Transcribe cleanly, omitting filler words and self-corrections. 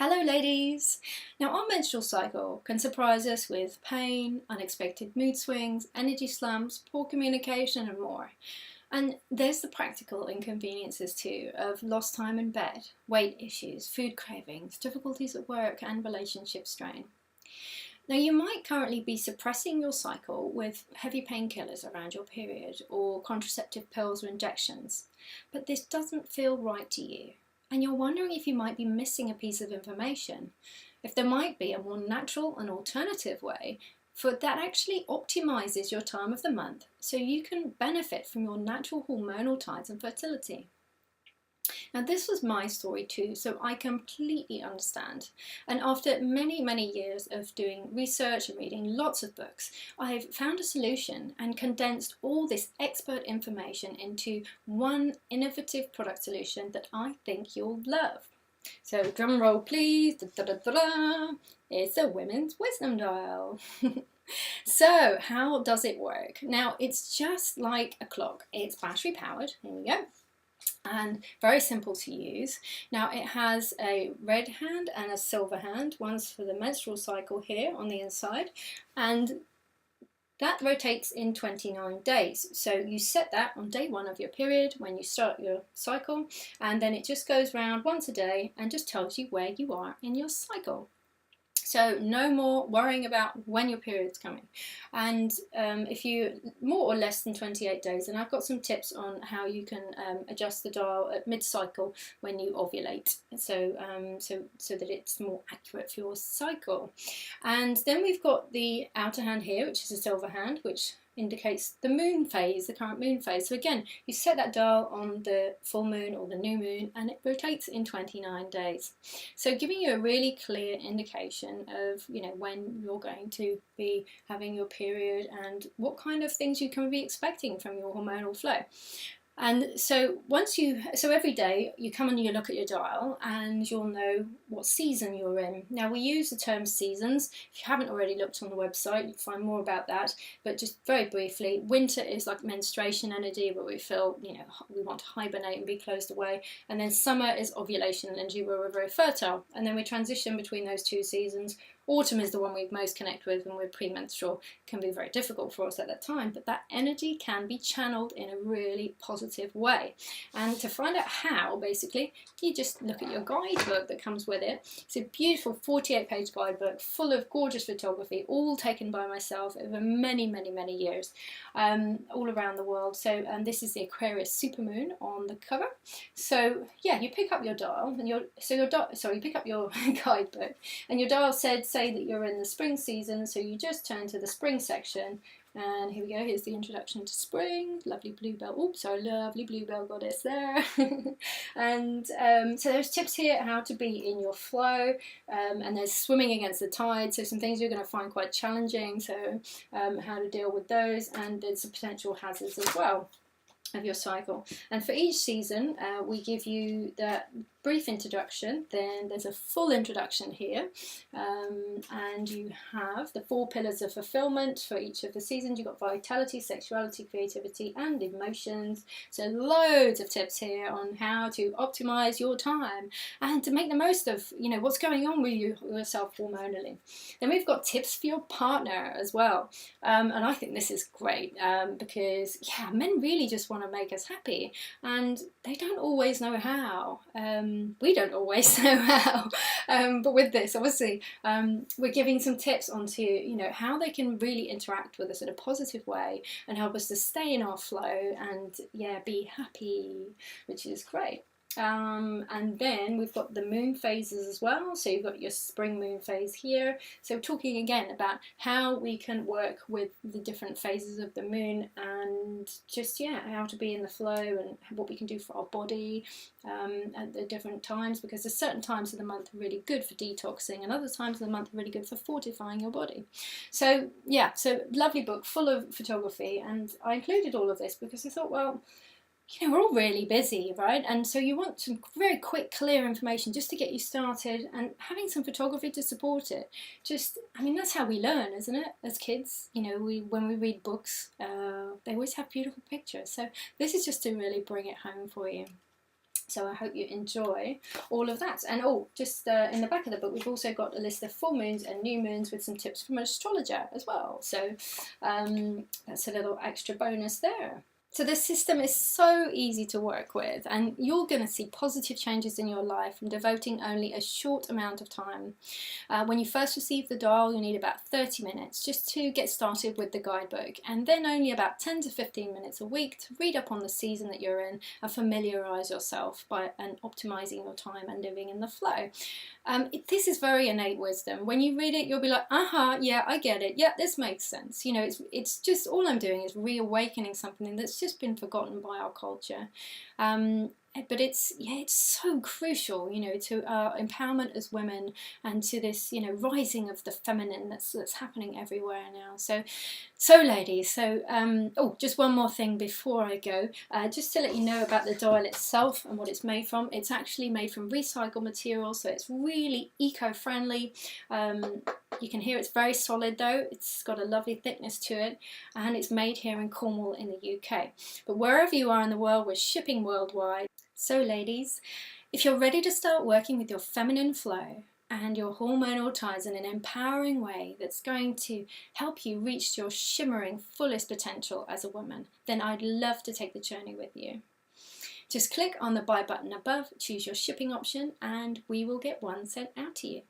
Hello ladies! Now our menstrual cycle can surprise us with pain, unexpected mood swings, energy slumps, poor communication and more. And there's the practical inconveniences too of lost time in bed, weight issues, food cravings, difficulties at work and relationship strain. Now you might currently be suppressing your cycle with heavy painkillers around your period or contraceptive pills or injections, but this doesn't feel right to you. And you're wondering if you might be missing a piece of information, if there might be a more natural and alternative way for that actually optimizes your time of the month so you can benefit from your natural hormonal tides and fertility. Now this was my story too, so I completely understand. And after many years of doing research and reading lots of books, I've found a solution and condensed all this expert information into one innovative product solution that I think you'll love. So drum roll please, da, da, da, da, da. It's a women's wisdom dial. So how does it work? Now it's just like a clock, it's battery powered, here we go, and very simple to use. Now it has a red hand and a silver hand, one's for the menstrual cycle here on the inside, and that rotates in 29 days. So you set that on day 1 of your period when you start your cycle, and then it just goes round once a day and just tells you where you are in your cycle. So no more worrying about when your period's coming. And if you more or less than 28 days, and I've got some tips on how you can adjust the dial at mid-cycle when you ovulate, so that it's more accurate for your cycle. And then we've got the outer hand here, which is a silver hand, which indicates the moon phase, the current moon phase. So again, you set that dial on the full moon or the new moon and it rotates in 29 days. So giving you a really clear indication of, when you're going to be having your period and what kind of things you can be expecting from your hormonal flow. And so every day you come and you look at your dial and you'll know what season you're in. Now we use the term seasons. If you haven't already looked on the website, you can find more about that. But just very briefly, winter is like menstruation energy, where we feel, we want to hibernate and be closed away. And then summer is ovulation energy, where we're very fertile. And then we transition between those two seasons. Autumn is the one we most connect with when we're premenstrual. It can be very difficult for us at that time, but that energy can be channeled in a really positive way. And to find out how, basically, you just look at your guidebook that comes with it. It's a beautiful 48-page guidebook full of gorgeous photography, all taken by myself over many years, all around the world. So this is the Aquarius supermoon on the cover. So yeah, you pick up your dial and you pick up your guidebook, and your dial say that you're in the spring season, so you just turn to the spring section, and here we go, here's the introduction to spring, lovely bluebell, lovely bluebell goddess there. And so there's tips here how to be in your flow, and there's swimming against the tide, so some things you're going to find quite challenging, so how to deal with those, and there's some potential hazards as well of your cycle. And for each season we give you that brief introduction, then there's a full introduction here, and you have the 4 pillars of fulfillment for each of the seasons. You've got vitality, sexuality, creativity and emotions. So loads of tips here on how to optimize your time and to make the most of what's going on with yourself hormonally. Then we've got tips for your partner as well, and I think this is great because men really just want to make us happy and they don't always know how. We don't always know how, but with this, obviously, we're giving some tips onto, how they can really interact with us in a positive way and help us to stay in our flow and, be happy, which is great. And then we've got the moon phases as well, so you've got your spring moon phase here, so talking again about how we can work with the different phases of the moon and just how to be in the flow and what we can do for our body at the different times, because there's certain times of the month are really good for detoxing and other times of the month are really good for fortifying your body. So lovely book full of photography, and I included all of this because I thought, well, we're all really busy, right? And so you want some very quick, clear information just to get you started, and having some photography to support it. That's how we learn, isn't it? As kids, when we read books, they always have beautiful pictures. So this is just to really bring it home for you. So I hope you enjoy all of that. And just in the back of the book, we've also got a list of full moons and new moons with some tips from an astrologer as well. So that's a little extra bonus there. So this system is so easy to work with, and you're going to see positive changes in your life from devoting only a short amount of time. When you first receive the dial, you'll need about 30 minutes just to get started with the guidebook, and then only about 10 to 15 minutes a week to read up on the season that you're in and familiarise yourself and optimising your time and living in the flow. This is very innate wisdom. When you read it, you'll be like, yeah, I get it. Yeah, this makes sense. You know, it's just, all I'm doing is reawakening something that's just been forgotten by our culture. But it's so crucial, you know, to our empowerment as women and to this, you know, rising of the feminine that's happening everywhere now. So ladies, just one more thing before I go, just to let you know about the dial itself and what it's made from. It's actually made from recycled material, so it's really eco-friendly. You can hear it's very solid though. It's got a lovely thickness to it, and it's made here in Cornwall in the UK. But wherever you are in the world, we're shipping worldwide. So ladies, if you're ready to start working with your feminine flow and your hormonal ties in an empowering way that's going to help you reach your shimmering fullest potential as a woman, then I'd love to take the journey with you. Just click on the buy button above, choose your shipping option, and we will get one sent out to you.